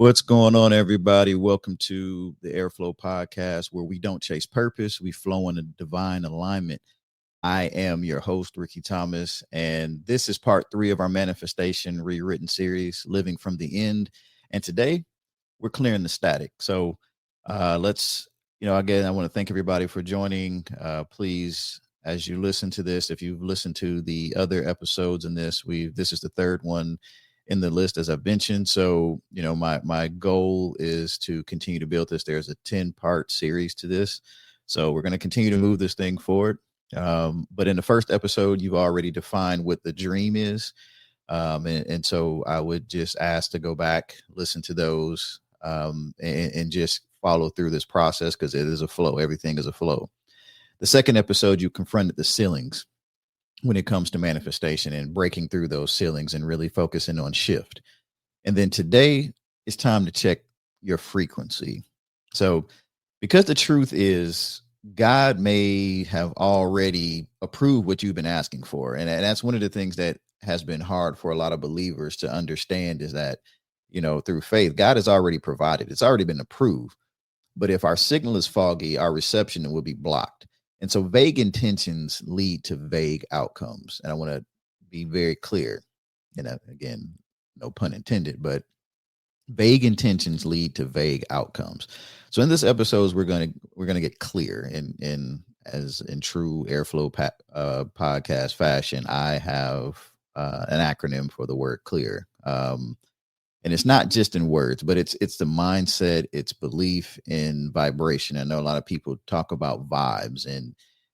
What's going on, everybody? Welcome to the Airflow podcast, where we don't chase purpose, we flow in a divine alignment. I am your host, Ricky Thomas, and this is part 3 of our manifestation rewritten series, Living from the End. And today we're clearing the static. So let's, again, I want to thank everybody for joining. Please, as you listen to this, if you've listened to the other episodes in this, this is the third one in the list, as I've mentioned. So, my goal is to continue to build this. There's a 10-part series to this. So we're going to continue to move this thing forward. But in the first episode, you've already defined what the dream is. And so I would just ask to go back, listen to those, and just follow through this process, because it is a flow. Everything is a flow. The second episode, you confronted the ceilings when it comes to manifestation and breaking through those ceilings and really focusing on shift. And then today it's time to check your frequency. So, because the truth is, God may have already approved what you've been asking for. And that's one of the things that has been hard for a lot of believers to understand, is that, through faith, God has already provided. It's already been approved. But if our signal is foggy, our reception will be blocked. And so vague intentions lead to vague outcomes. And I want to be very clear. And again, no pun intended, but vague intentions lead to vague outcomes. So in this episode, we're gonna get clear. As in true Airflow podcast fashion, I have an acronym for the word clear. And it's not just in words, but it's the mindset, it's belief in vibration. I know a lot of people talk about vibes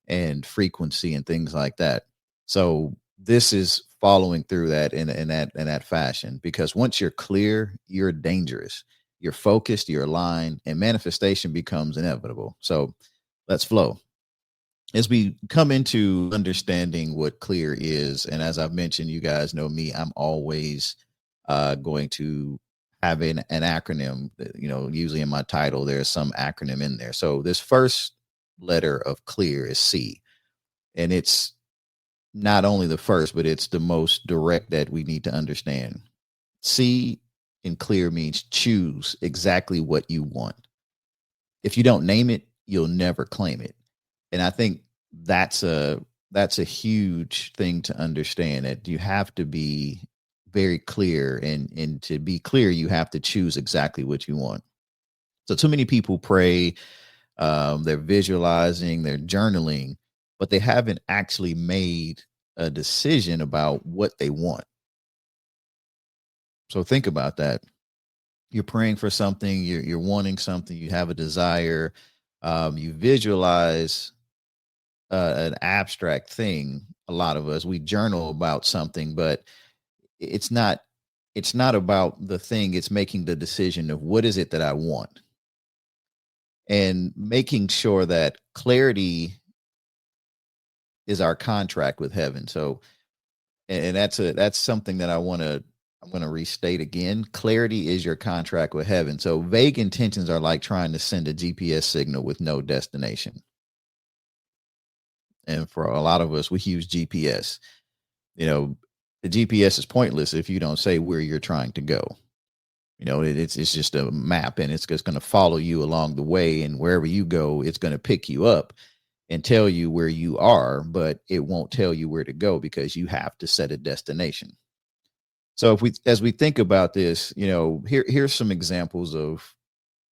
and frequency and things like that. So this is following through that in that fashion, because once you're clear, you're dangerous, you're focused, you're aligned, and manifestation becomes inevitable. So let's flow. As we come into understanding what clear is, and as I've mentioned, you guys know me, I'm always going to have an acronym. Usually in my title, there's some acronym in there. So this first letter of clear is C. And it's not only the first, but it's the most direct that we need to understand. C in clear means choose exactly what you want. If you don't name it, you'll never claim it. And I think that's a huge thing to understand, that you have to be very clear, and to be clear, you have to choose exactly what you want. So too many people pray, they're visualizing, they're journaling, but they haven't actually made a decision about what they want. So think about that. You're praying for something, you're wanting something, you have a desire, you visualize an abstract thing. A lot of us, we journal about something, but it's not about the thing. It's making the decision of what is it that I want, and making sure that clarity is our contract with heaven. So, and that's something that I'm going to restate again. Clarity is your contract with heaven. So vague intentions are like trying to send a GPS signal with no destination. And for a lot of us, we use GPS. The GPS is pointless if you don't say where you're trying to go. It's just a map, and it's just going to follow you along the way. And wherever you go, it's going to pick you up and tell you where you are, but it won't tell you where to go, because you have to set a destination. So as we think about this, here's some examples of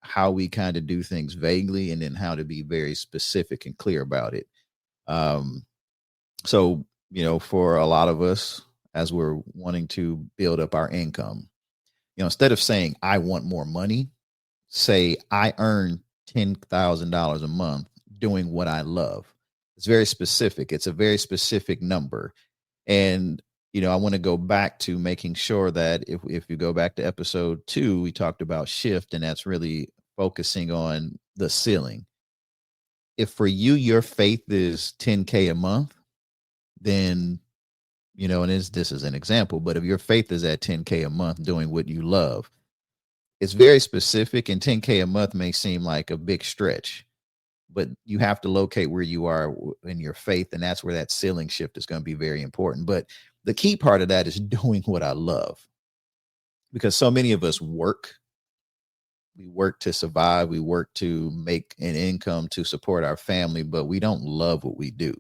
how we kind of do things vaguely, and then how to be very specific and clear about it. So, for a lot of us, as we're wanting to build up our income, instead of saying, I want more money, say, I earn $10,000 a month doing what I love. It's very specific. It's a very specific number. And, I want to go back to making sure that if you go back to episode 2, we talked about shift, and that's really focusing on the ceiling. If for you, your faith is 10K a month, then, and this is an example, but if your faith is at 10K a month doing what you love, it's very specific, and 10K a month may seem like a big stretch, but you have to locate where you are in your faith. And that's where that ceiling shift is going to be very important. But the key part of that is doing what I love, because so many of us work we work to survive, we work to make an income to support our family, but we don't love what we do.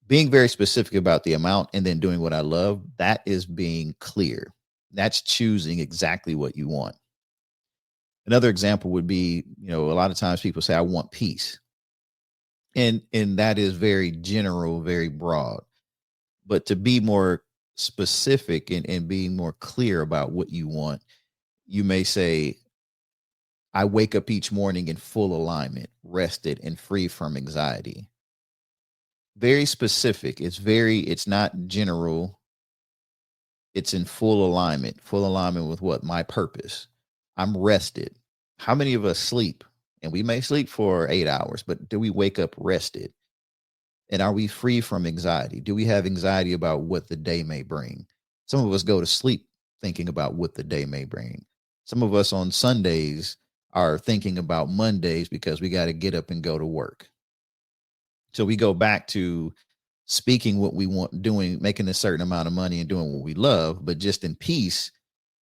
Being very specific about the amount and then doing what I love, that is being clear. That's choosing exactly what you want. Another example would be, a lot of times people say, I want peace. And that is very general, very broad. But to be more specific and being more clear about what you want, you may say, I wake up each morning in full alignment, rested, and free from anxiety. Very specific. It's not general. It's in full alignment with what? My purpose. I'm rested. How many of us sleep? And we may sleep for 8 hours, but do we wake up rested? And are we free from anxiety? Do we have anxiety about what the day may bring? Some of us go to sleep thinking about what the day may bring. Some of us on Sundays are thinking about Mondays because we got to get up and go to work. So we go back to speaking what we want, doing, making a certain amount of money and doing what we love, but just in peace.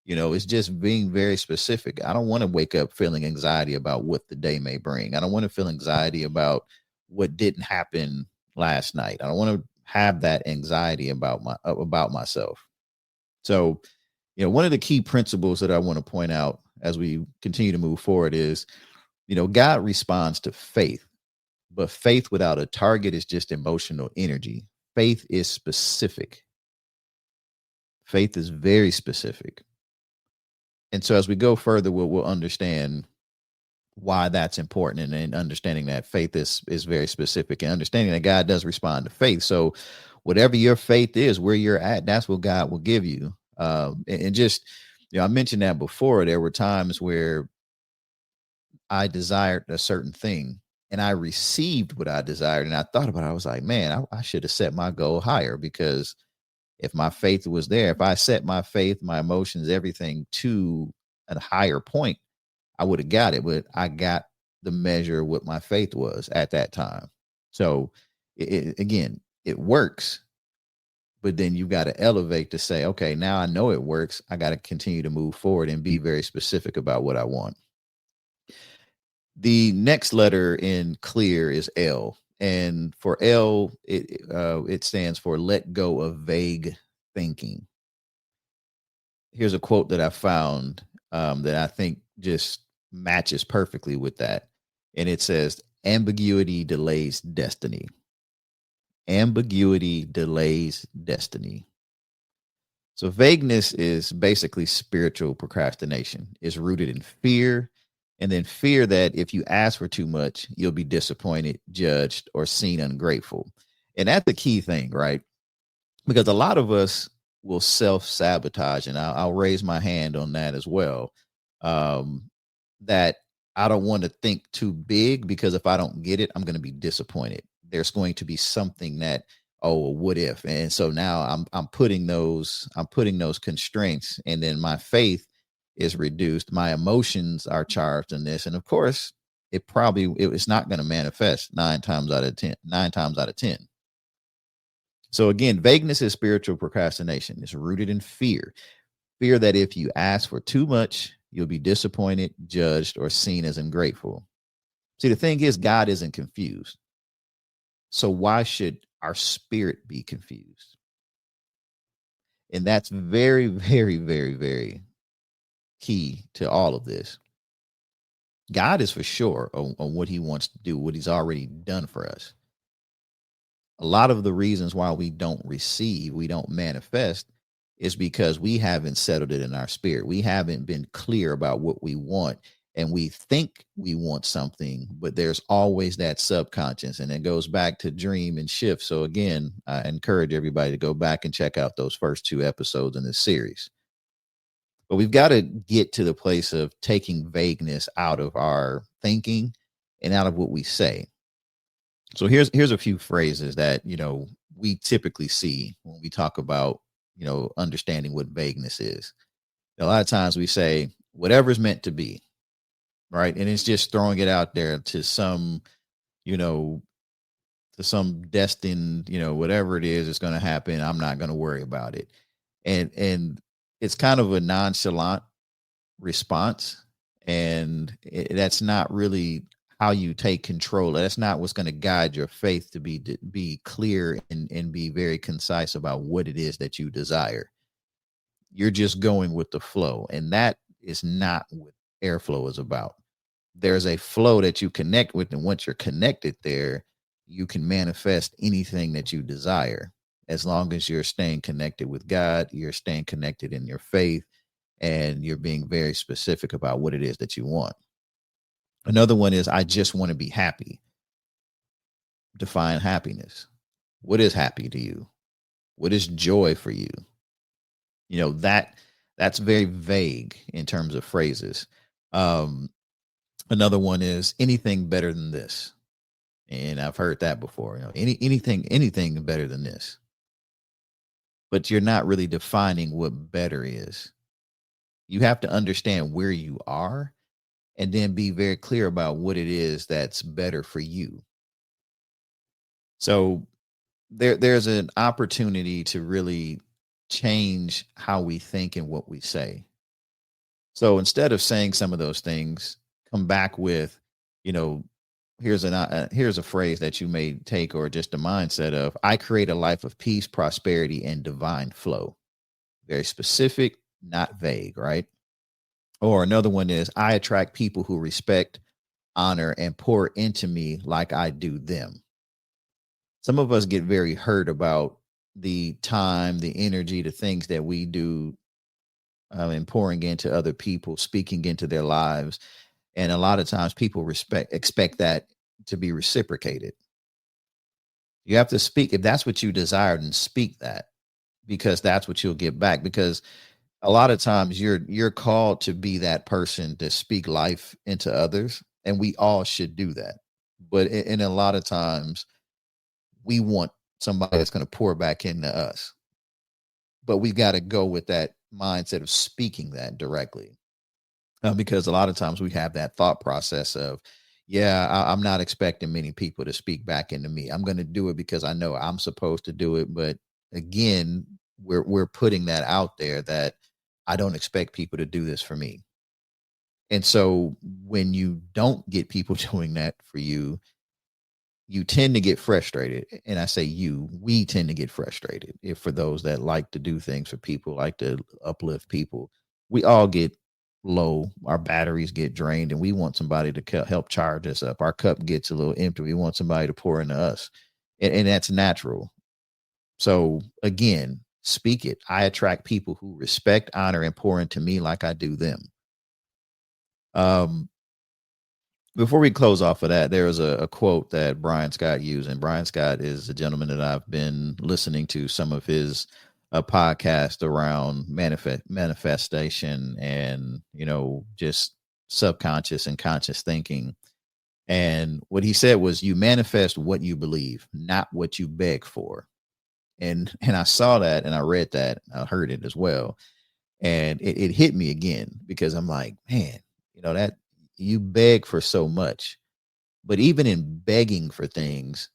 It's just being very specific. I don't want to wake up feeling anxiety about what the day may bring. I don't want to feel anxiety about what didn't happen last night. I don't want to have that anxiety about myself. So, one of the key principles that I want to point out as we continue to move forward is, God responds to faith, but faith without a target is just emotional energy. Faith is specific. Faith is very specific. And so as we go further, we'll understand why that's important, and understanding that faith is very specific, and understanding that God does respond to faith. So whatever your faith is, where you're at, that's what God will give you. And just, I mentioned that before. There were times where I desired a certain thing and I received what I desired. And I thought about it. I was like, man, I should have set my goal higher, because if my faith was there, if I set my faith, my emotions, everything to a higher point, I would have got it. But I got the measure of what my faith was at that time. So again, it works, but then you got to elevate to say, okay, now I know it works. I got to continue to move forward and be very specific about what I want. The next letter in C.L.E.A.R is L. And for L, it stands for let go of vague thinking. Here's a quote that I found that I think just matches perfectly with that. And it says, ambiguity delays destiny. Ambiguity delays destiny. So vagueness is basically spiritual procrastination. It's rooted in fear, and then fear that if you ask for too much, you'll be disappointed, judged, or seen ungrateful. And that's the key thing, right? Because a lot of us will self-sabotage, and I'll raise my hand on that as well. That I don't want to think too big, because if I don't get it, I'm going to be disappointed. There's going to be something that, oh, what if? And so now I'm putting those constraints, and then my faith is reduced. My emotions are charged in this, and of course, it's not going to manifest 9 times out of 10. So again, vagueness is spiritual procrastination. It's rooted in fear. Fear that if you ask for too much, you'll be disappointed, judged, or seen as ungrateful. See, the thing is, God isn't confused. So why should our spirit be confused? And that's very, very, very, very key to all of this. God is for sure on what he wants to do, what he's already done for us. A lot of the reasons why we don't receive, we don't manifest, is because we haven't settled it in our spirit. We haven't been clear about what we want, and we think we want something, but there's always that subconscious, and it goes back to dream and shift. So again, I encourage everybody to go back and check out those first 2 episodes in this series. But we've got to get to the place of taking vagueness out of our thinking and out of what we say. So here's a few phrases that, we typically see when we talk about, understanding what vagueness is. A lot of times we say, whatever's meant to be, right? And it's just throwing it out there to some, destined, whatever it is, it's going to happen. I'm not going to worry about it. And it's kind of a nonchalant response. And that's not really how you take control. That's not what's going to guide your faith to be clear and be very concise about what it is that you desire. You're just going with the flow, and that is not what airflow is about. There's a flow that you connect with, and once you're connected there, you can manifest anything that you desire. As long as you're staying connected with God, you're staying connected in your faith, and you're being very specific about what it is that you want. Another one is, I just want to be happy. Define happiness. What is happy to you? What is joy for you? You know, that's very vague in terms of phrases. Um, Another one is, anything better than this. And I've heard that before. You know, anything better than this. But you're not really defining what better is. You have to understand where you are and then be very clear about what it is that's better for you. So there's an opportunity to really change how we think and what we say. So instead of saying some of those things, come back with, you know, here's a phrase that you may take, or just a mindset of, I create a life of peace, prosperity, and divine flow. Very specific, not vague, right? Or another one is, I attract people who respect, honor, and pour into me like I do them. Some of us get very hurt about the time, the energy, the things that we do, and pouring into other people, speaking into their lives. And a lot of times people expect that to be reciprocated. You have to speak. If that's what you desire, then speak that, because that's what you'll get back. Because a lot of times you're called to be that person to speak life into others, and we all should do that. But in a lot of times we want somebody that's going to pour back into us. But we got to go with that mindset of speaking that directly. Because a lot of times we have that thought process of, yeah, I'm not expecting many people to speak back into me. I'm going to do it because I know I'm supposed to do it. But again, we're putting that out there that I don't expect people to do this for me. And so when you don't get people doing that for you, you tend to get frustrated. And I say we tend to get frustrated. If for those that like to do things for people, like to uplift people, we all get low, our batteries get drained, and we want somebody to help charge us up. Our cup gets a little empty. We want somebody to pour into us. And that's natural. So again, speak it. I attract people who respect, honor, and pour into me like I do them. Um, Before we close off of that, there was a quote that Brian Scott used, and Brian Scott is a gentleman that I've been listening to some of his podcast around manifestation, and just subconscious and conscious thinking. And what he said was, you manifest what you believe, not what you beg for. And I saw that, and I read that, I heard it as well, and it hit me again, because I'm like, man, that you beg for so much. But even in begging for things,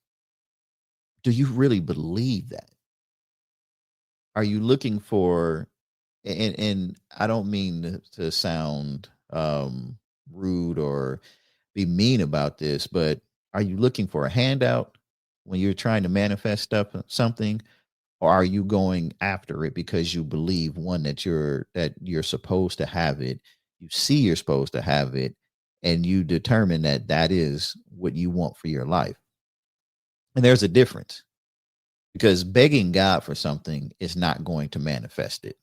do you really believe that? Are you looking for, and I don't mean to sound rude or be mean about this, but are you looking for a handout when you're trying to manifest something, or are you going after it because you believe, one, that you're supposed to have it, you see you're supposed to have it, and you determine that that is what you want for your life? And there's a difference, because begging God for something is not going to manifest it.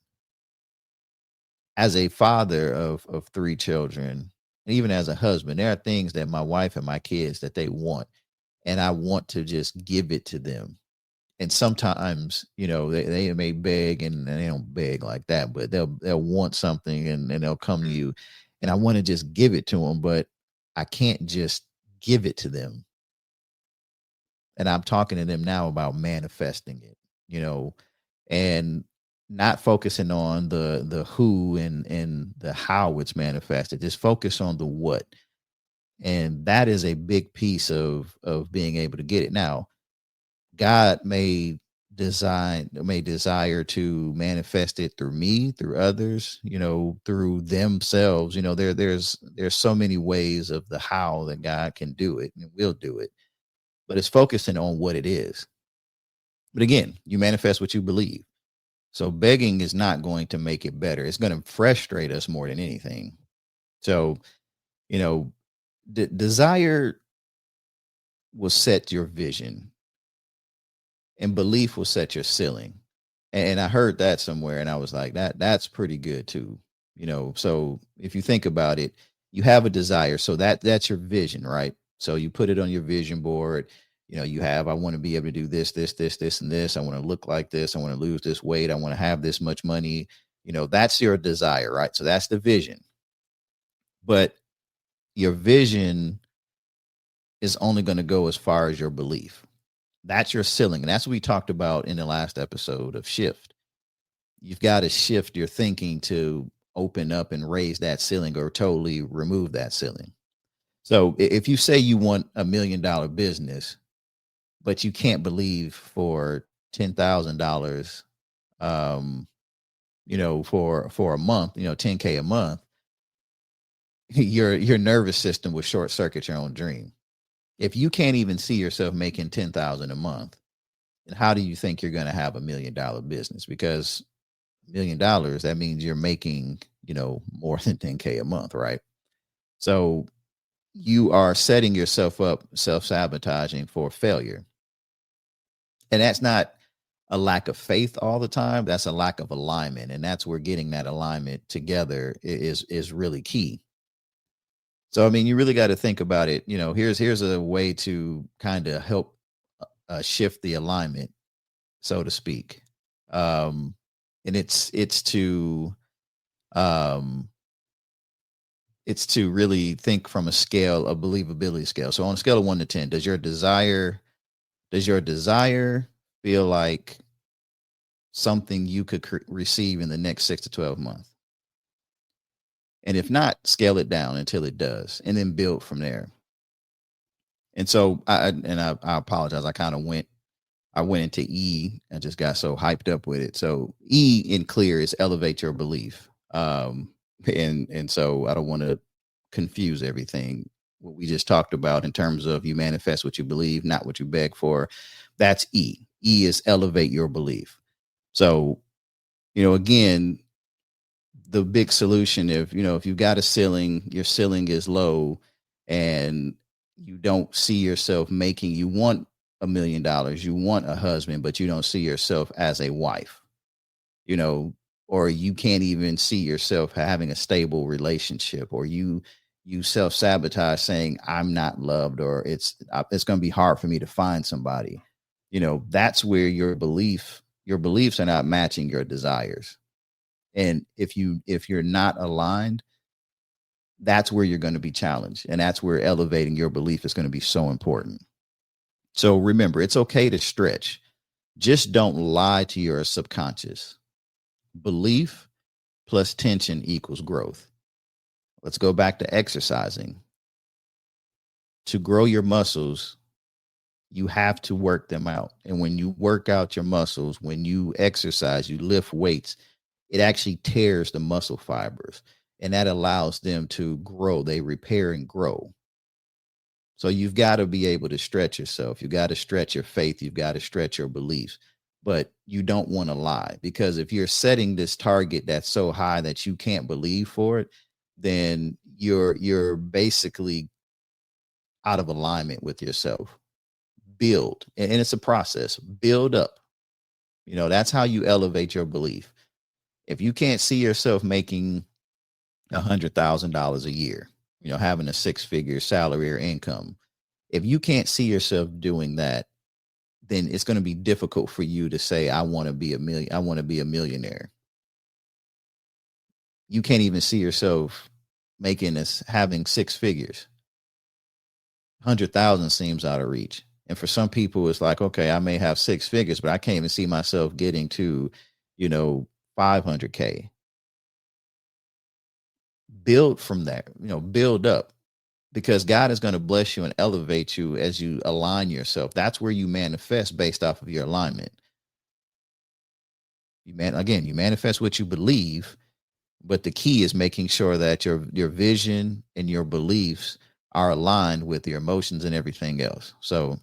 As a father of three children, and even as a husband, there are things that my wife and my kids that they want, and I want to just give it to them. And sometimes, they may beg, and they don't beg like that, but they'll want something, and they'll come to you, and I want to just give it to them, but I can't just give it to them. And I'm talking to them now about manifesting it, and not focusing on the who and the how it's manifested. Just focus on the what. And that is a big piece of being able to get it. Now, God made may desire to manifest it through me, through others, through themselves. There's so many ways of the how that God can do it and will do it, but it's focusing on what it is. But again, you manifest what you believe. So begging is not going to make it better. It's going to frustrate us more than anything. So, desire will set your vision, and belief will set your ceiling. And I heard that somewhere, and I was like, that's pretty good too. So if you think about it, you have a desire. So that's your vision, right? So you put it on your vision board. I want to be able to do this, and this. I want to look like this. I want to lose this weight. I want to have this much money. That's your desire, right? So that's the vision. But your vision is only going to go as far as your belief. That's your ceiling. And that's what we talked about in the last episode of shift. You've got to shift your thinking to open up and raise that ceiling or totally remove that ceiling. So if you say you want $1 million business, but you can't believe for $10,000, for a month, $10K a month, your nervous system will short circuit your own dream. If you can't even see yourself making $10,000 a month, then how do you think you're going to have $1 million business? Because $1 million, that means you're making, more than 10K a month, right? So you are setting yourself up, self-sabotaging for failure. And that's not a lack of faith all the time. That's a lack of alignment. And that's where getting that alignment together is really key. So, I mean, you really got to think about it. Here's a way to kind of help shift the alignment, so to speak. And it's to really think from a believability scale. So on a scale of 1 to 10, does your desire feel like something you could receive in the next 6 to 12 months? And if not, scale it down until it does, and then build from there. And so I apologize. I went into E. I just got so hyped up with it. So E in C.L.E.A.R is elevate your belief. And so I don't want to confuse everything. What we just talked about in terms of you manifest what you believe, not what you beg for. That's E. E is elevate your belief. So, again, the big solution, if you've got a ceiling, your ceiling is low, and you don't see yourself you want $1 million, you want a husband, but you don't see yourself as a wife, or you can't even see yourself having a stable relationship, or you self-sabotage saying I'm not loved, or it's going to be hard for me to find somebody. That's where your beliefs are not matching your desires. And if you're not aligned, that's where you're going to be challenged. And that's where elevating your belief is going to be so important. So remember, it's okay to stretch. Just don't lie to your subconscious. Belief plus tension equals growth. Let's go back to exercising. To grow your muscles, you have to work them out. And when you work out your muscles, when you exercise, you lift weights, it actually tears the muscle fibers, and that allows them to grow. They repair and grow. So you've got to be able to stretch yourself. You've got to stretch your faith. You've got to stretch your beliefs, but you don't want to lie, because if you're setting this target that's so high that you can't believe for it, then you're basically out of alignment with yourself. Build, and it's a process. Build up. That's how you elevate your belief. If you can't see yourself making $100,000 a year, having a 6-figure salary or income, if you can't see yourself doing that, then it's going to be difficult for you to say, I want to be a millionaire. You can't even see yourself having 6 figures. 100,000 seems out of reach. And for some people, it's like, okay, I may have 6 figures, but I can't even see myself getting to, 500K. Build from that, build up, because God is going to bless you and elevate you as you align yourself. That's where you manifest based off of your alignment. You manifest what you believe, but the key is making sure that your vision and your beliefs are aligned with your emotions and everything else. So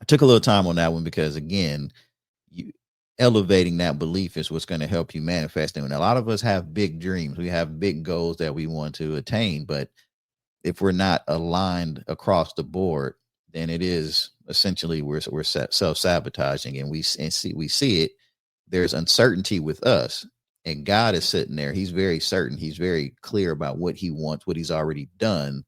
I took a little time on that one because again, you elevating that belief is what's going to help you manifest them. And a lot of us have big dreams. We have big goals that we want to attain, but if we're not aligned across the board, then it is essentially we're self-sabotaging, and we see it. There's uncertainty with us, and God is sitting there. He's very certain. He's very clear about what he wants, what he's already done,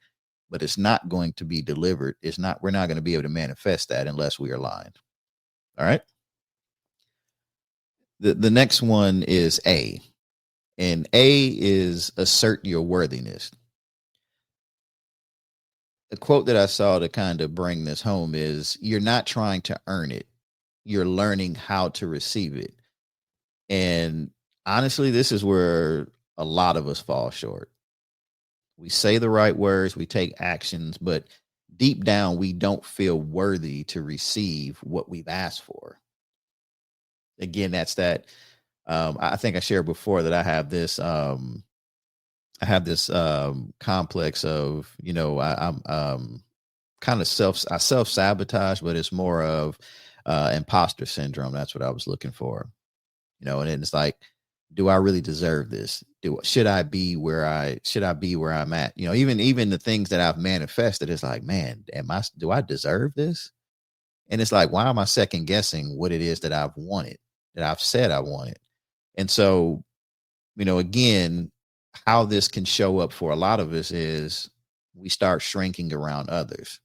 but it's not going to be delivered. We're not going to be able to manifest that unless we are aligned. All right. The next one is A, and A is assert your worthiness. The quote that I saw to kind of bring this home is, you're not trying to earn it. You're learning how to receive it. And honestly, this is where a lot of us fall short. We say the right words, we take actions, but deep down, we don't feel worthy to receive what we've asked for. Again, that's that. I think I shared before that I have this complex of, I'm kind of I self sabotage, but it's more of imposter syndrome. That's what I was looking for, and then it's like, do I really deserve this? Should I be where I'm at? Even the things that I've manifested, it's like, man, do I deserve this? And it's like, why am I second guessing what it is that I've wanted, that I've said I wanted? And so, again, how this can show up for a lot of us is we start shrinking around others,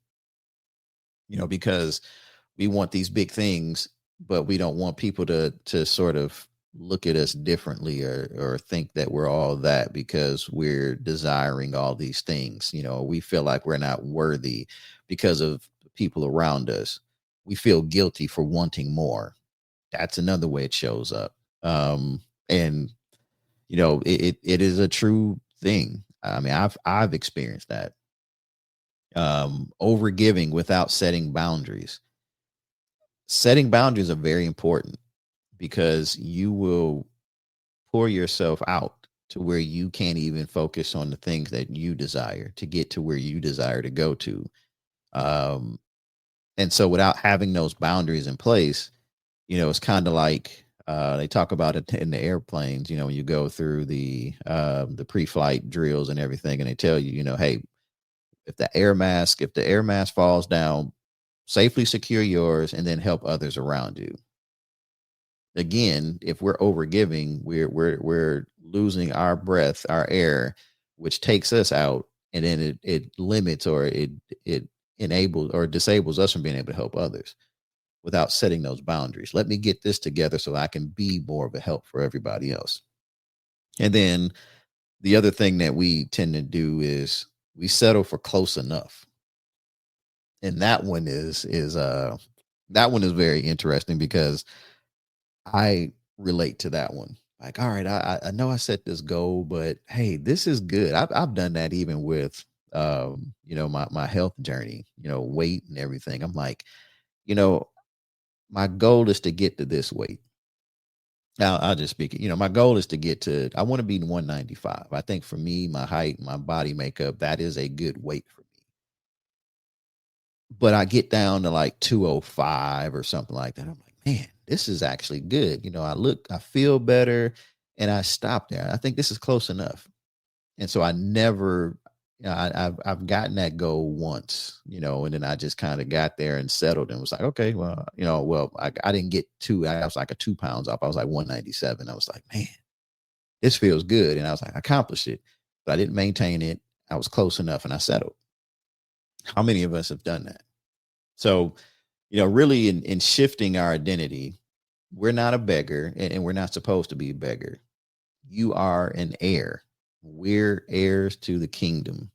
because we want these big things, but we don't want people to sort of look at us differently, or think that we're all that because we're desiring all these things. We feel like we're not worthy because of the people around us. We feel guilty for wanting more. That's another way it shows up. And it is a true thing. I mean, I've experienced that. Over giving without setting boundaries. Setting boundaries are very important, because you will pour yourself out to where you can't even focus on the things that you desire to get to where you desire to go to. Um, and so without having those boundaries in place, it's kind of like, they talk about it in the airplanes, when you go through the pre-flight drills and everything, and they tell you, hey, if the air mask falls down, safely secure yours and then help others around you. Again, if we're overgiving, we're losing our breath, our air, which takes us out, and then it limits, or it enables or disables us from being able to help others without setting those boundaries. Let me get this together so I can be more of a help for everybody else. And then the other thing that we tend to do is we settle for close enough. And that one is very interesting, because I relate to that one. Like, all right, I know I set this goal, but hey, this is good. I've done that even with my health journey, weight and everything. I'm like, you know, my goal is to get to this weight. Now I'll just speak it. My goal is to get to, I want to be 195. I think for me, my height, my body makeup, that is a good weight for me. But I get down to like 205 or something like that. I'm like, man, this is actually good. I feel better, and I stop there. I think this is close enough. And so I never, I've gotten that goal once, and then I just kind of got there and settled and was like, okay, well, I didn't get I was like a 2 pounds off. I was like 197. I was like, man, this feels good. And I was like, I accomplished it, but I didn't maintain it. I was close enough and I settled. How many of us have done that? So, really in shifting our identity, we're not a beggar, and we're not supposed to be a beggar. You are an heir. We're heirs to the kingdom.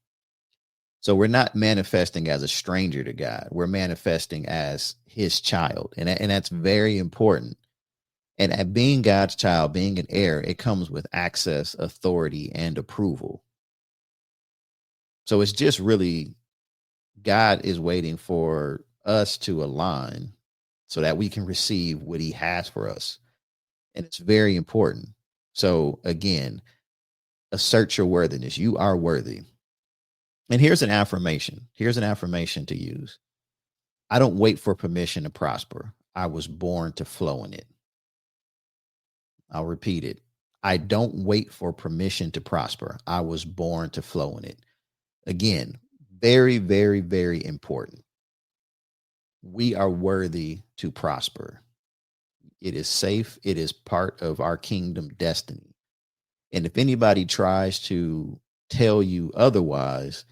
So we're not manifesting as a stranger to God. We're manifesting as his child. And that's very important. And at being God's child, being an heir, it comes with access, authority, and approval. So it's just really, God is waiting for us to align so that we can receive what he has for us. And it's very important. So again, assert your worthiness. You are worthy. And here's an affirmation. Here's an affirmation to use. I don't wait for permission to prosper. I was born to flow in it. I'll repeat it. I don't wait for permission to prosper. I was born to flow in it. Again, very, very, very important. We are worthy to prosper. It is safe. It is part of our kingdom destiny. And if anybody tries to tell you otherwise,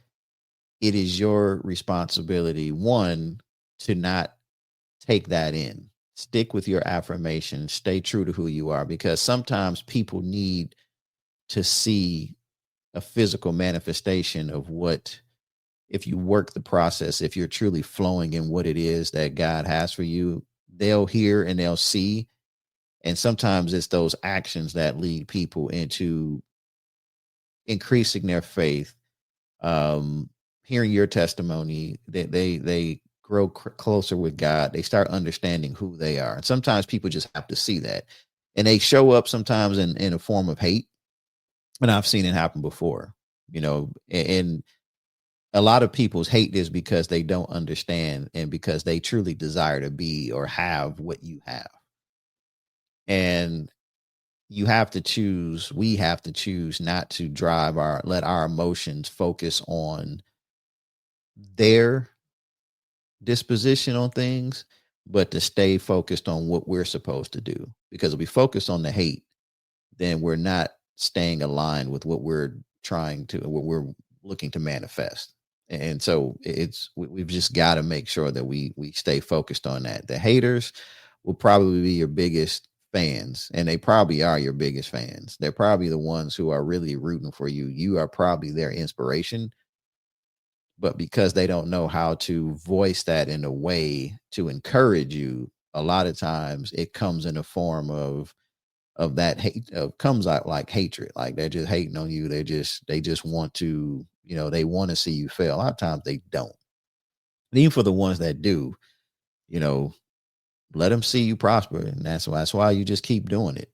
it is your responsibility, one, to not take that in. Stick with your affirmation, stay true to who you are, because sometimes people need to see a physical manifestation of what, if you work the process, if you're truly flowing in what it is that God has for you, they'll hear and they'll see. And sometimes it's those actions that lead people into increasing their faith, um, hearing your testimony, they grow closer with God. They start understanding who they are. And sometimes people just have to see that. And they show up sometimes in a form of hate. And I've seen it happen before, and a lot of people's hate is because they don't understand and because they truly desire to be or have what you have. And you have to choose, we have to choose not to let our emotions focus on their disposition on things, but to stay focused on what we're supposed to do. Because if we focus on the hate, then we're not staying aligned with what what we're looking to manifest. And so we've just got to make sure that we stay focused on that. The haters will probably be your biggest fans, and they probably are your biggest fans. They're probably the ones who are really rooting for you. You are probably their inspiration, but because they don't know how to voice that in a way to encourage you, a lot of times it comes in a form of that hate, comes out like hatred. Like they're just hating on you. They just want to, they want to see you fail. A lot of times they don't. And even for the ones that do, you know let them see you prosper, and that's why you just keep doing it.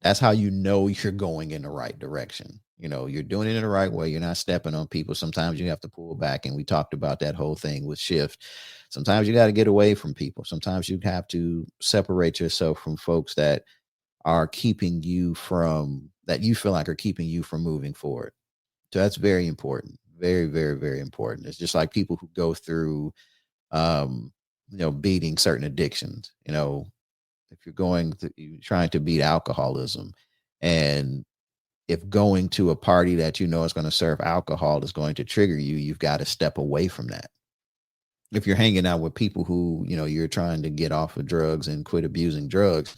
That's how you know you're going in the right direction. You're doing it in the right way. You're not stepping on people. Sometimes you have to pull back. And we talked about that whole thing with shift. Sometimes you got to get away from people. Sometimes you have to separate yourself from folks that are keeping you from, that you feel like are keeping you from moving forward. So that's very important. Very, very, very important. It's just like people who go through, um, beating certain addictions. If you're trying to beat alcoholism, and if going to a party that is going to serve alcohol is going to trigger you, you've got to step away from that. If you're hanging out with people who, you're trying to get off of drugs and quit abusing drugs,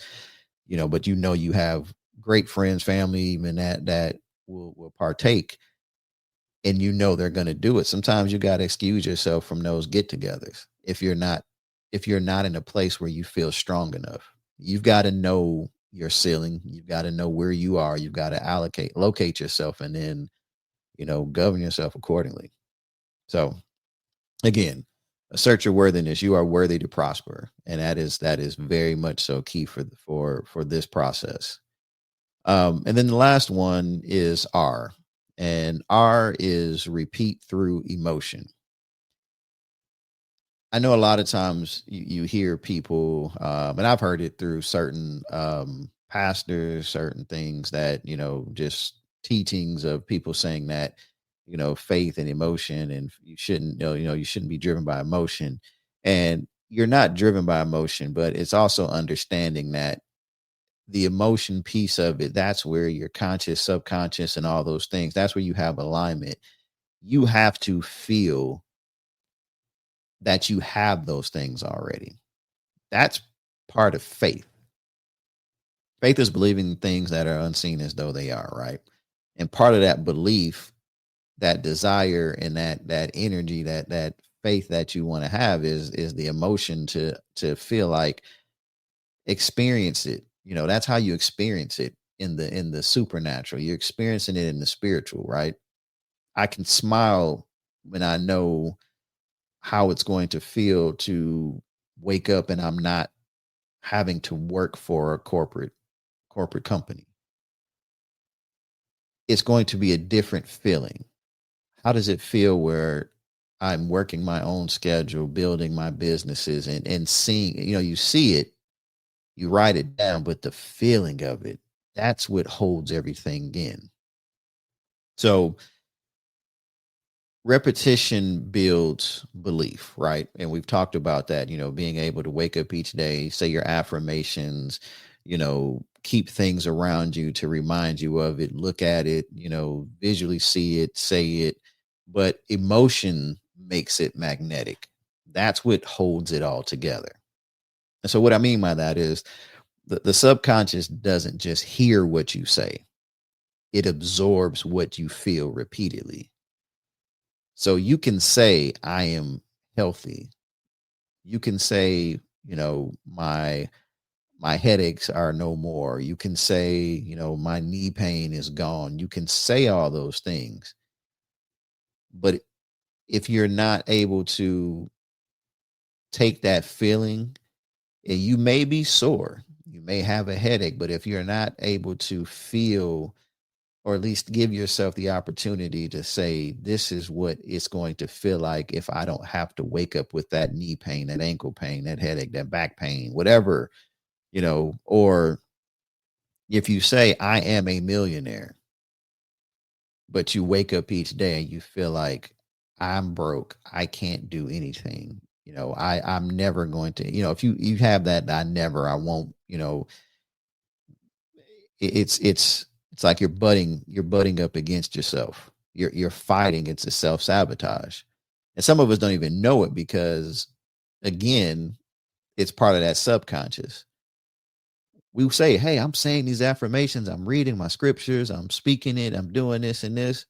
but you have great friends, family, even that will partake, and they're going to do it. Sometimes you got to excuse yourself from those get-togethers if you're not in a place where you feel strong enough. You've got to know your ceiling. You've got to know where you are. You've got to locate yourself, and then, govern yourself accordingly. So again, assert your worthiness. You are worthy to prosper. And that is very much so key for this process. And then the last one is R. And R is repeat through emotion. I know a lot of times you hear people, and I've heard it through certain pastors, certain things that, just teachings of people saying that, faith and emotion, and you shouldn't be driven by emotion. And you're not driven by emotion, but it's also understanding that the emotion piece of it, that's where your conscious, subconscious, and all those things, that's where you have alignment. You have to feel that you have those things already. That's part of faith. Faith is believing things that are unseen as though they are, right? And part of that belief, that desire, and that energy, that faith that you want to have is the emotion to feel like, experience it. That's how you experience it in the supernatural. You're experiencing it in the spiritual, right? I can smile when I know how it's going to feel to wake up and I'm not having to work for a corporate. corporate company, it's going to be a different feeling. How does it feel where I'm working my own schedule, building my businesses and seeing, you see it, you write it down, but the feeling of it, that's what holds everything in. So repetition builds belief, right? And we've talked about that, being able to wake up each day, say your affirmations, keep things around you to remind you of it, look at it, visually see it, say it. But emotion makes it magnetic. That's what holds it all together. And so, what I mean by that is the subconscious doesn't just hear what you say, it absorbs what you feel repeatedly. So you can say, I am healthy. You can say, my headaches are no more. You can say, my knee pain is gone. You can say all those things. But if you're not able to take that feeling, and you may be sore, you may have a headache, but if you're not able to feel, or at least give yourself the opportunity to say, this is what it's going to feel like if I don't have to wake up with that knee pain, that ankle pain, that headache, that back pain, whatever, or if you say, I am a millionaire, but you wake up each day and you feel like I'm broke, I can't do anything. I'm never going to, if you have that, I won't, it's like you're butting up against yourself. You're fighting. It's a self-sabotage. And some of us don't even know it because, again, it's part of that subconscious. We say, hey, I'm saying these affirmations, I'm reading my scriptures, I'm speaking it, I'm doing this and this.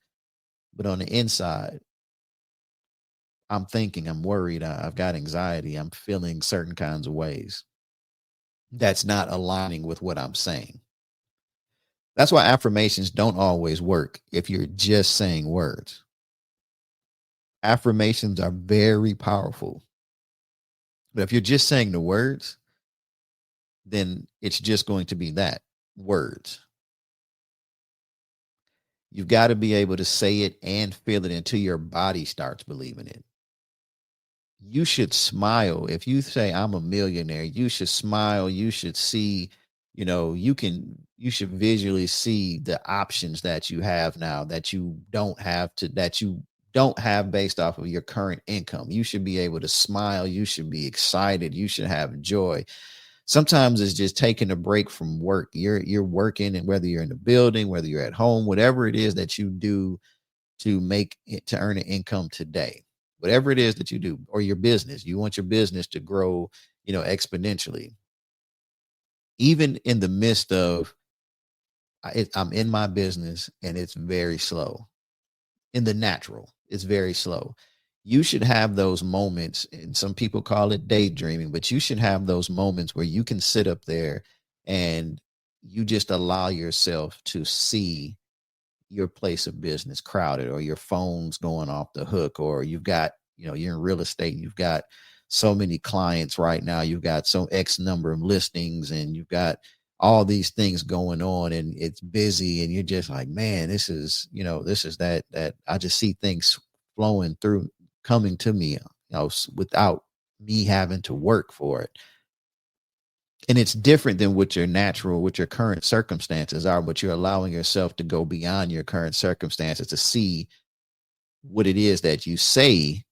But on the inside, I'm thinking, I'm worried, I've got anxiety, I'm feeling certain kinds of ways. That's not aligning with what I'm saying. That's why affirmations don't always work if you're just saying words. Affirmations are very powerful. But if you're just saying the words, then it's just going to be that, words. You've got to be able to say it and feel it until your body starts believing it. You should smile. If you say, I'm a millionaire, you should smile. You should see, you should visually see the options that you have now that you don't have based off of your current income. You should be able to smile. You should be excited. You should have joy. Sometimes it's just taking a break from work. You're working, and whether you're in the building, whether you're at home, whatever it is that you do to earn an income today, whatever it is that you do, or your business, you want your business to grow, exponentially. Even in the midst of I'm in my business and it's very slow. In the natural, it's very slow. You should have those moments, and some people call it daydreaming, but you should have those moments where you can sit up there and you just allow yourself to see your place of business crowded, or your phone's going off the hook, or you've got, you're in real estate, you've got so many clients right now, you've got so X number of listings, and you've got all these things going on, and it's busy, and you're just like, man, this is, this is that I just see things flowing through, coming to me, without me having to work for it. And it's different than what your current circumstances are, but you're allowing yourself to go beyond your current circumstances to see what it is that you say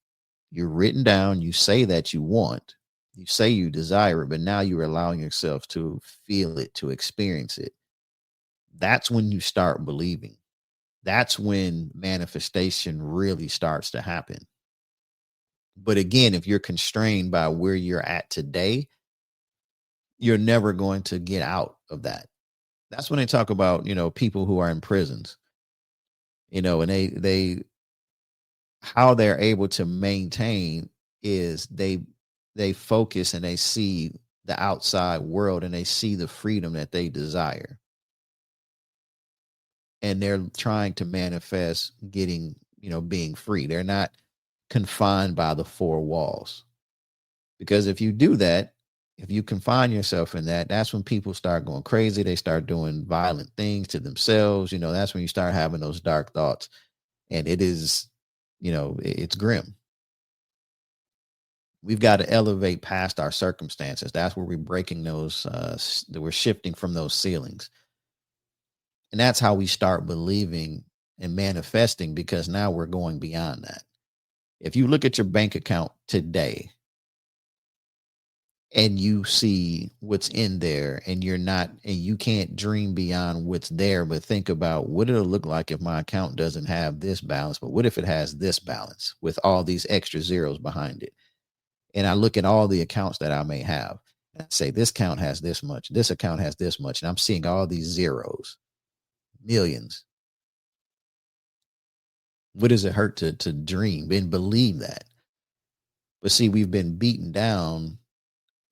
you're written down, you say that you want, you say you desire it, but now you're allowing yourself to feel it, to experience it. That's when you start believing. That's when manifestation really starts to happen. But again, if you're constrained by where you're at today, you're never going to get out of that. That's when they talk about, people who are in prisons, and how they're able to maintain is they focus and they see the outside world and they see the freedom that they desire. And they're trying to manifest getting, being free. They're not confined by the four walls. Because if you do that, If you confine yourself in that, that's when people start going crazy. They start doing violent things to themselves. That's when you start having those dark thoughts. And it is, it's grim. We've got to elevate past our circumstances. That's where we're breaking those, we're shifting from those ceilings. And that's how we start believing and manifesting, because now we're going beyond that. If you look at your bank account today and you see what's in there, and you can't dream beyond what's there, but think about what it'll look like if my account doesn't have this balance, but what if it has this balance with all these extra zeros behind it? And I look at all the accounts that I may have, and I say, this account has this much, this account has this much, and I'm seeing all these zeros, millions. What does it hurt to dream and believe that? But see, we've been beaten down.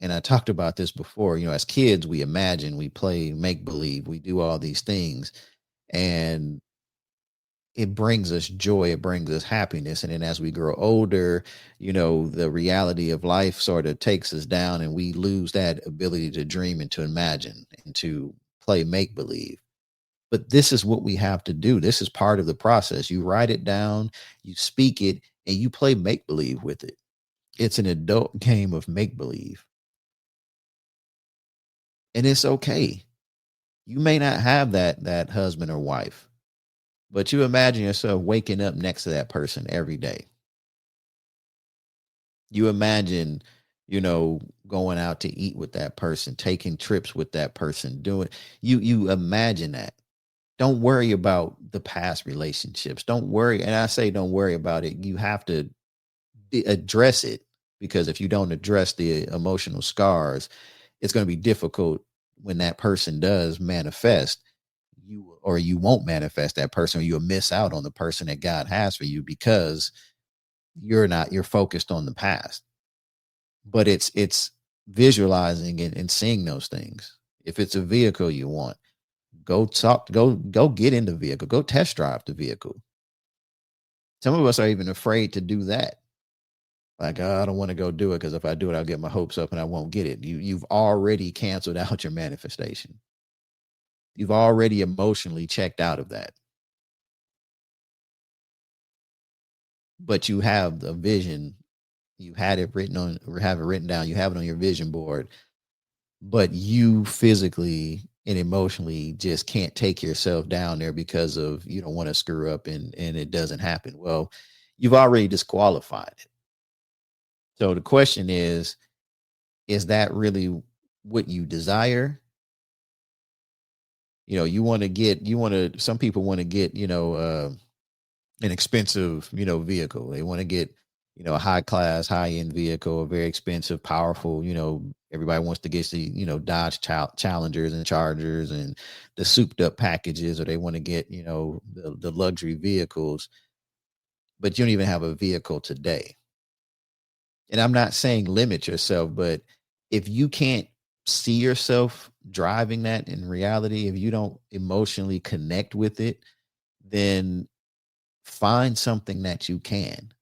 And I talked about this before, as kids, we imagine, we play make believe, we do all these things, and it brings us joy, it brings us happiness. And then as we grow older, the reality of life sort of takes us down, and we lose that ability to dream and to imagine and to play make believe. But this is what we have to do. This is part of the process. You write it down, you speak it, and you play make believe with it. It's an adult game of make believe. And it's okay. You may not have that husband or wife, but you imagine yourself waking up next to that person every day. You imagine, going out to eat with that person, taking trips with that person, doing you imagine that. Don't worry about the past relationships. Don't worry. And I say don't worry about it. You have to address it, because if you don't address the emotional scars, it's going to be difficult when that person does manifest. You won't manifest that person, or you'll miss out on the person that God has for you, because you're focused on the past. But it's visualizing and seeing those things. If it's a vehicle you want, go get in the vehicle, go test drive the vehicle. Some of us are even afraid to do that. Like, I don't want to go do it, because if I do it, I'll get my hopes up and I won't get it. You've already canceled out your manifestation. You've already emotionally checked out of that. But you have the vision. You had it written on, or have it written down. You have it on your vision board, but you physically and emotionally just can't take yourself down there, because of, you don't want to screw up, and it doesn't happen. Well, you've already disqualified it. So the question is that really what you desire? Some people want to get, an expensive, vehicle. They want to get, a high class, high end vehicle, a very expensive, powerful, everybody wants to get the, Dodge Challengers and Chargers and the souped up packages, or they want to get, the luxury vehicles, but you don't even have a vehicle today. And I'm not saying limit yourself, but if you can't see yourself driving that in reality, if you don't emotionally connect with it, then find something that you can.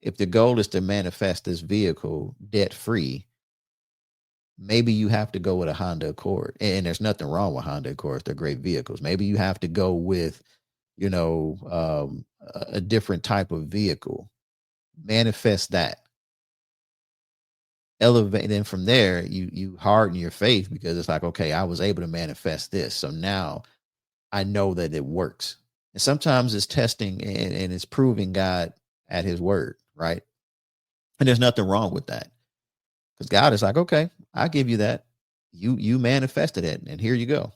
If the goal is to manifest this vehicle debt free, maybe you have to go with a Honda Accord. And there's nothing wrong with Honda Accords. They're great vehicles. Maybe you have to go with, a different type of vehicle. Manifest that. Elevate. Then from there, you harden your faith, because it's like, okay, I was able to manifest this. So now I know that it works. And sometimes it's testing, and it's proving God at his word, right? And there's nothing wrong with that, because God is like, okay, I'll give you that. You manifested it, and here you go.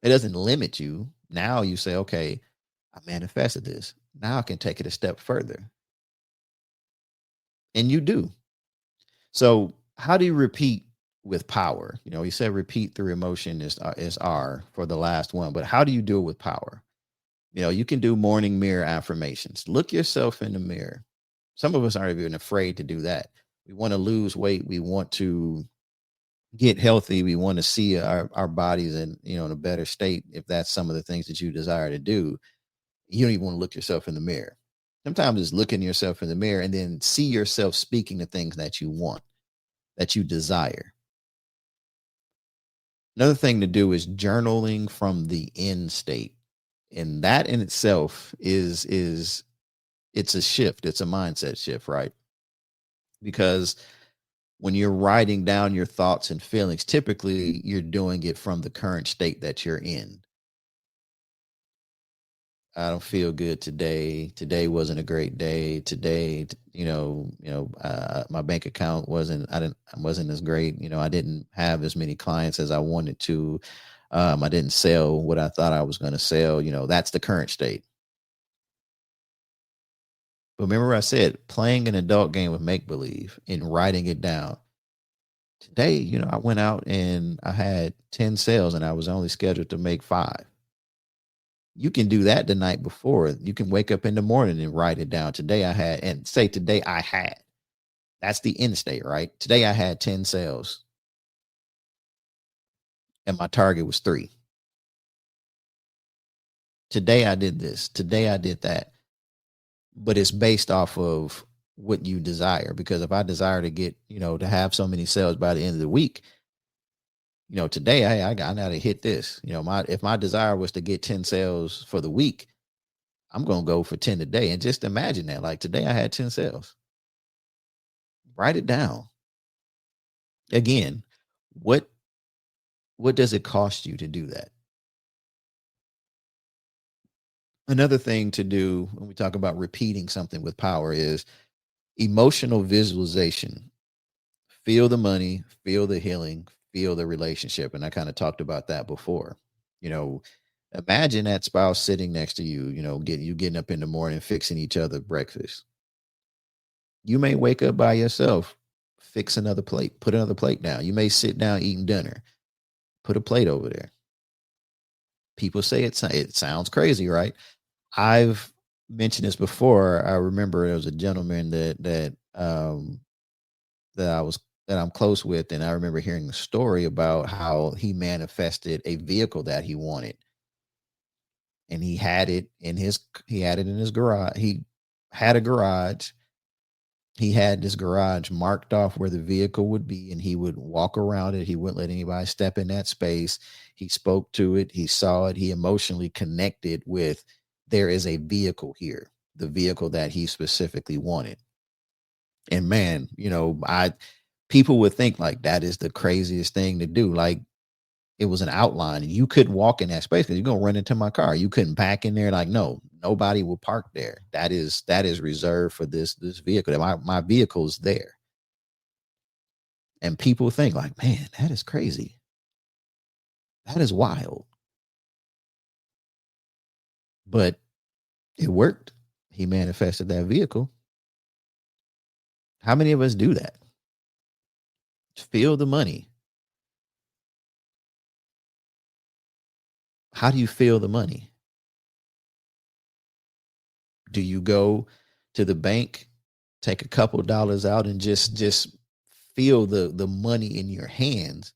It doesn't limit you. Now you say, okay, I manifested this. Now I can take it a step further. And you do. So how do you repeat with power? You said repeat through emotion is R for the last one, but how do you do it with power? You can do morning mirror affirmations. Look yourself in the mirror. Some of us aren't even afraid to do that. We want to lose weight. We want to get healthy. We want to see our bodies in a better state. If that's some of the things that you desire to do, you don't even want to look yourself in the mirror. Sometimes it's looking yourself in the mirror and then see yourself speaking the things that you want. that you desire. Another thing to do is journaling from the end state. And that in itself is it's a shift, it's a mindset shift, right? Because when you're writing down your thoughts and feelings, typically you're doing it from the current state that you're in. I don't feel good today. Today wasn't a great day. Today, my bank account wasn't as great. I didn't have as many clients as I wanted to. I didn't sell what I thought I was going to sell. That's the current state. But remember, I said playing an adult game with make believe and writing it down. Today, I went out and I had 10 sales and I was only scheduled to make 5. You can do that the night before. You can wake up in the morning and write it down. Today I had, and say today I had. That's the end state, right? Today I had 10 sales and my target was 3. Today I did this. Today I did that. But it's based off of what you desire. Because if I desire to get, to have so many sales by the end of the week, today, hey, I got to hit this. If my desire was to get 10 sales for the week, I'm going to go for 10 today. And just imagine that. Like today I had 10 sales. Write it down. Again, what does it cost you to do that? Another thing to do when we talk about repeating something with power is emotional visualization. Feel the money, feel the healing, feel the relationship. And I kind of talked about that before. Imagine that spouse sitting next to you, getting up in the morning, fixing each other breakfast. You may wake up by yourself, fix another plate, put another plate down. You may sit down eating dinner, put a plate over there. People say it sounds crazy, right? I've mentioned this before. I remember there was a gentleman that I'm close with, and I remember hearing the story about how he manifested a vehicle that he wanted, and he had it in his garage. He had a garage. He had this garage marked off where the vehicle would be, and he would walk around it. He wouldn't let anybody step in that space. He spoke to it. He saw it. He emotionally connected with, there is a vehicle here, the vehicle that he specifically wanted. And man, people would think like that is the craziest thing to do. Like it was an outline and you couldn't walk in that space because you're going to run into my car. You couldn't back in there. Like, no, nobody will park there. That is reserved for this vehicle. My vehicle's there. And people think like, man, that is crazy. That is wild. But it worked. He manifested that vehicle. How many of us do that? Feel the money. How do you feel the money? Do you go to the bank, take a couple dollars out and just feel the money in your hands?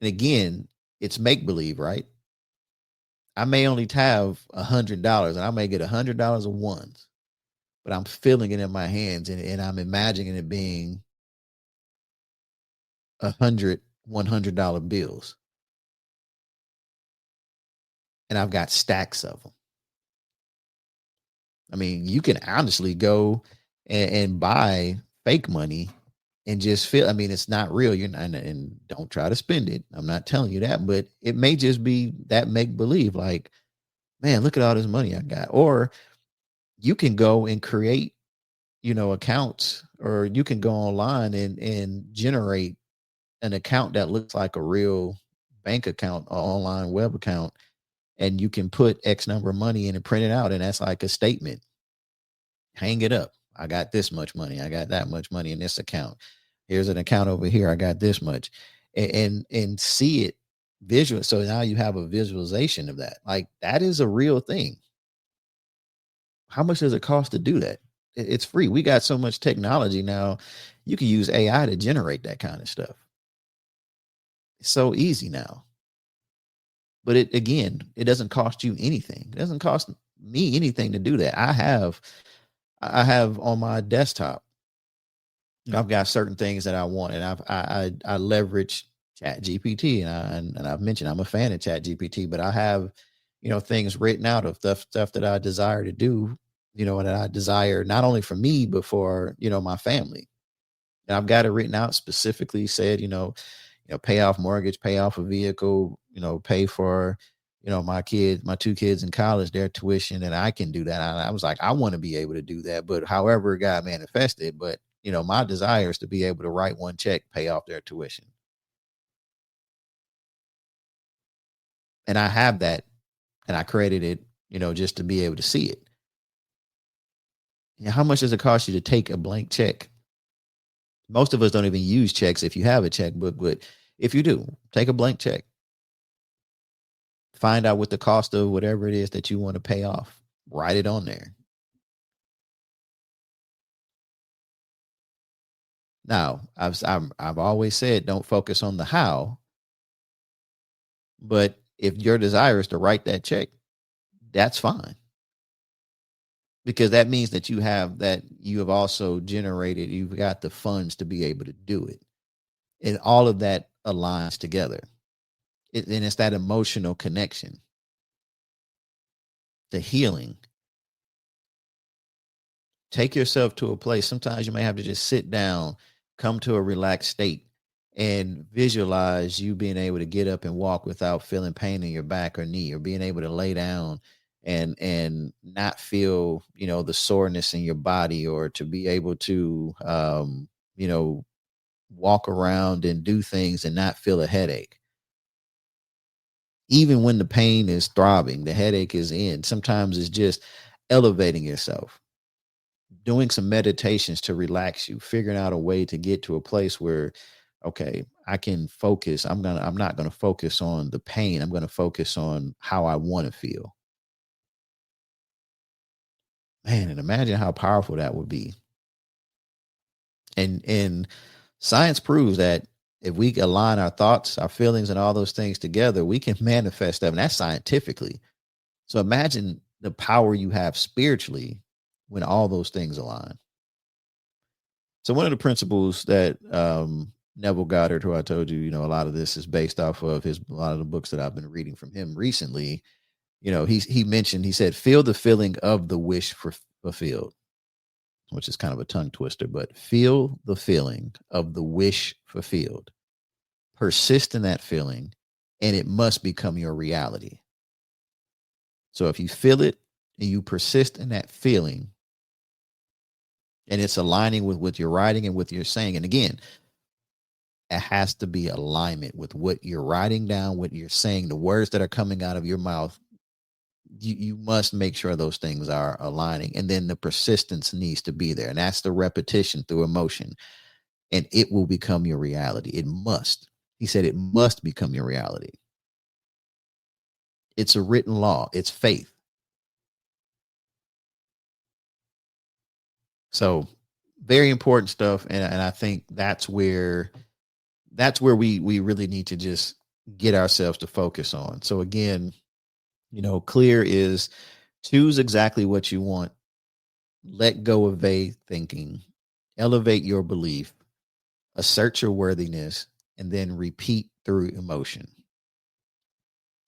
And again, it's make believe, right? I may only have $100 and I may get $100 of ones, but I'm feeling it in my hands and I'm imagining it being $100 bills. And I've got stacks of them. I mean, you can honestly go and buy fake money and just feel, I mean, it's not real. You're not, and don't try to spend it. I'm not telling you that, but it may just be that make believe like, man, look at all this money I got. Or you can go and create, accounts, or you can go online and generate an account that looks like a real bank account or online web account. And you can put X number of money in and print it out. And that's like a statement. Hang it up. I got this much money. I got that much money in this account. Here's an account over here. I got this much, and see it visual. So now you have a visualization of that. Like that is a real thing. How much does it cost to do that? It's free. We got so much technology now. You can use AI to generate that kind of stuff. It's so easy now. But it doesn't cost you anything. It doesn't cost me anything to do that. I have on my desktop, I've got certain things that I want, and I leverage Chat GPT, and I've mentioned I'm a fan of Chat GPT, but I have, things written out of stuff that I desire to do, and that I desire not only for me but for my family. And I've got it written out specifically, said, pay off mortgage, pay off a vehicle, pay for, my two kids in college, their tuition, and I can do that. I was like, I want to be able to do that, but however God manifested, but my desire is to be able to write one check, pay off their tuition. And I have that, and I created it, just to be able to see it. How much does it cost you to take a blank check? Most of us don't even use checks if you have a checkbook, but if you do, take a blank check. Find out what the cost of whatever it is that you want to pay off. Write it on there. Now, I've always said don't focus on the how, but if your desire is to write that check, that's fine. Because that means that you have also generated, you've got the funds to be able to do it. And all of that aligns together. And it's that emotional connection, the healing. Take yourself to a place. Sometimes you may have to just sit down, come to a relaxed state, and visualize you being able to get up and walk without feeling pain in your back or knee, or being able to lay down and not feel, the soreness in your body, or to be able to, walk around and do things and not feel a headache. Even when the pain is throbbing, the headache is in. Sometimes it's just elevating yourself, doing some meditations to relax you, figuring out a way to get to a place where, okay, I can focus. I'm not going to focus on the pain. I'm going to focus on how I want to feel. Man, and imagine how powerful that would be. And science proves that if we align our thoughts, our feelings, and all those things together, we can manifest them. And that's scientifically. So imagine the power you have spiritually when all those things align. So one of the principles that Neville Goddard, who I told you, a lot of this is based off of a lot of the books that I've been reading from him recently. He said, feel the feeling of the wish for fulfilled, which is kind of a tongue twister, but feel the feeling of the wish fulfilled. Persist in that feeling, and it must become your reality. So if you feel it and you persist in that feeling, and it's aligning with what you're writing and what you're saying, and again, it has to be alignment with what you're writing down, what you're saying, the words that are coming out of your mouth. You must make sure those things are aligning, and then the persistence needs to be there, and that's the repetition through emotion, and it will become your reality. It must. He said it must become your reality. It's a written law. It's faith. So very important stuff, and I think that's where we really need to just get ourselves to focus on. So again, clear is choose exactly what you want, let go of vague thinking, elevate your belief, assert your worthiness, and then repeat through emotion.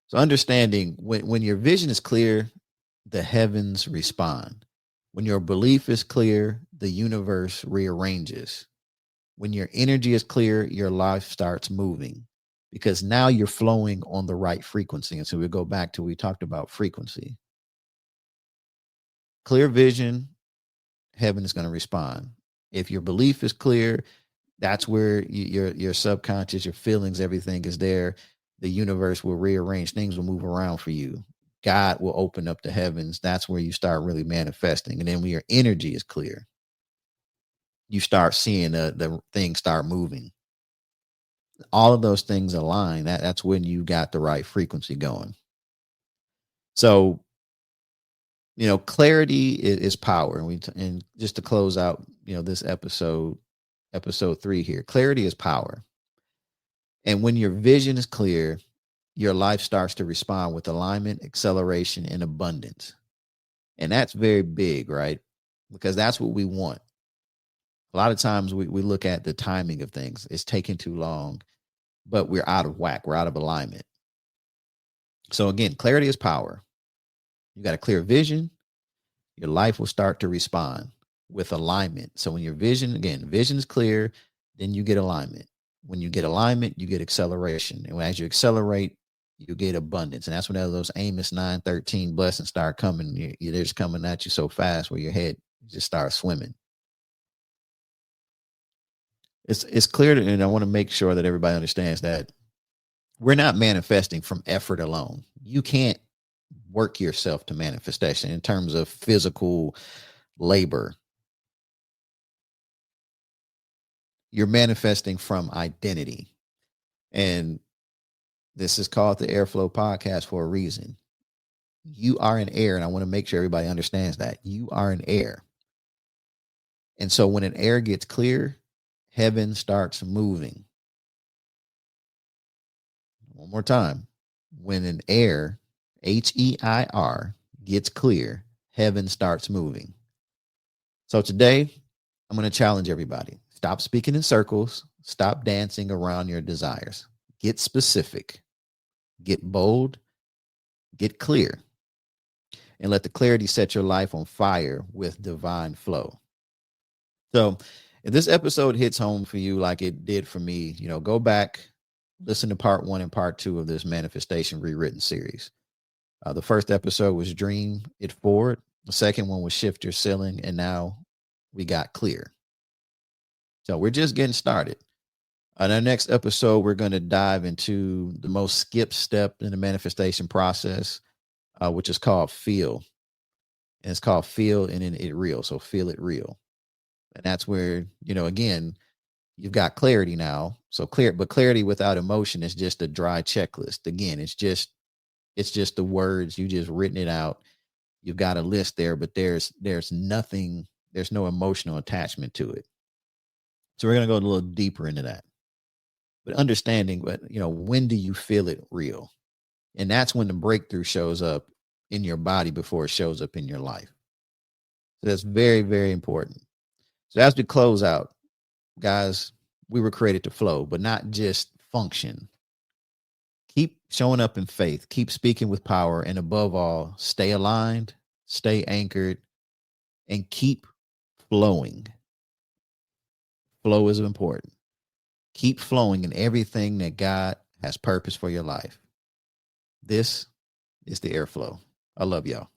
So understanding when your vision is clear, the heavens respond. When your belief is clear, the universe rearranges. When your energy is clear, your life starts moving, because now you're flowing on the right frequency. And so we go back to, we talked about frequency. Clear vision, heaven is going to respond. If your belief is clear, that's where your subconscious, your feelings, everything is there. The universe will rearrange, things will move around for you. God will open up the heavens. That's where you start really manifesting. And then when your energy is clear, you start seeing the things start moving. All of those things align. That's when you got the right frequency going. So, clarity is power. And just to close out, this episode 3 here, clarity is power. And when your vision is clear, your life starts to respond with alignment, acceleration, and abundance. And that's very big, right? Because that's what we want. A lot of times we look at the timing of things. It's taking too long, but we're out of whack. We're out of alignment. So again, clarity is power. You got a clear vision, your life will start to respond with alignment. So when your vision, again, vision is clear, then you get alignment. When you get alignment, you get acceleration. And as you accelerate, you get abundance. And that's when those Amos 9:13 blessings start coming. They're just coming at you so fast where your head just starts swimming. It's clear, and I want to make sure that everybody understands that we're not manifesting from effort alone. You can't work yourself to manifestation in terms of physical labor. You're manifesting from identity. And this is called the Airflow podcast for a reason. You are an heir, and I want to make sure everybody understands that. You are an heir. And so when an heir gets clear, heaven starts moving. One more time. When an heir, Heir, gets clear, heaven starts moving. So today, I'm going to challenge everybody. Stop speaking in circles. Stop dancing around your desires. Get specific. Get bold. Get clear. And let the clarity set your life on fire with divine flow. So if this episode hits home for you like it did for me, go back, listen to part 1 and part 2 of this manifestation rewritten series. The first episode was Dream It Forward. The second one was Shift Your Ceiling. And now we got Clear. So we're just getting started. On our next episode, we're going to dive into the most skipped step in the manifestation process, which is called feel. And it's called feel and then it real. So feel it real. And that's where, again, you've got clarity now. So but clarity without emotion is just a dry checklist. Again, it's just the words. You just written it out. You've got a list there, but there's nothing, there's no emotional attachment to it. So we're going to go a little deeper into that. But understanding, when do you feel it real? And that's when the breakthrough shows up in your body before it shows up in your life. So that's very, very important. So as we close out, guys, we were created to flow, but not just function. Keep showing up in faith, keep speaking with power, and above all, stay aligned, stay anchored, and keep flowing. Flow is important. Keep flowing in everything that God has purpose for your life. This is the Airflow. I love y'all.